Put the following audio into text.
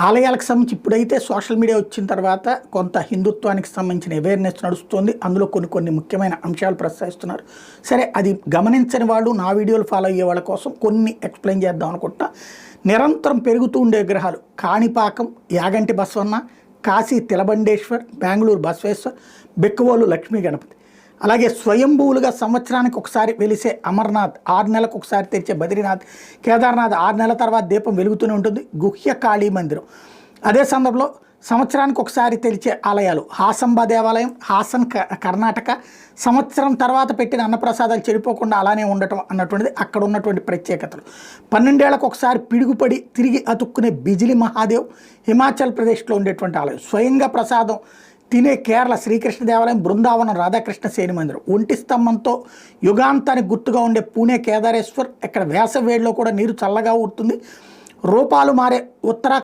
ఆలయాలకు సంబంధించి ఇప్పుడైతే సోషల్ మీడియా వచ్చిన తర్వాత కొంత హిందుత్వానికి సంబంధించిన అవేర్నెస్ నడుస్తుంది. అందులో కొన్ని ముఖ్యమైన అంశాలు ప్రస్తావిస్తున్నారు. సరే, అది గమనించని వాళ్ళు, నా వీడియోలు ఫాలో అయ్యే వాళ్ళ కోసం కొన్ని ఎక్స్ప్లెయిన్ చేద్దాం అనుకుంటా. నిరంతరం పెరుగుతూ ఉండే విగ్రహాలు కాణిపాకం యాగంటి బసవన్న, కాశీ తిలబండేశ్వర్, బెంగళూరు బసవేశ్వర్, బెక్కవోలు లక్ష్మీ గణపతి, అలాగే స్వయంభూలుగా సంవత్సరానికి ఒకసారి వెలిసే అమర్నాథ్, 6 నెలలకు ఒకసారి తెరిచే బద్రీనాథ్, కేదార్నాథ్ 6 నెలల తర్వాత దీపం వెలుగుతూనే ఉంటుంది, గుహ్య కాళీ మందిరం. అదే సందర్భంలో సంవత్సరానికి ఒకసారి తెరిచే ఆలయాలు హాసంబ దేవాలయం, హాసన్ కర్ణాటక. సంవత్సరం తర్వాత పెట్టిన అన్నప్రసాదాలు చెడిపోకుండా అలానే ఉండటం అన్నటువంటిది అక్కడ ఉన్నటువంటి ప్రత్యేకతలు. 12 ఏళ్లకు ఒకసారి పిడుగుపడి తిరిగి అతుక్కునే బిజిలి మహాదేవ్, హిమాచల్ ప్రదేశ్లో ఉండేటువంటి ఆలయం. స్వయంగా ప్రసాదం తినే కేరళ శ్రీకృష్ణ దేవాలయం, బృందావనం రాధాకృష్ణ సేని మందిరం. ఒంటి స్తంభంతో యుగాంతానికి గుర్తుగా ఉండే పూణే కేదారేశ్వర్. ఇక్కడ వేసవేడిలో కూడా నీరు చల్లగా ఊరుతుంది. రూపాలు మారే ఉత్తరాఖండ్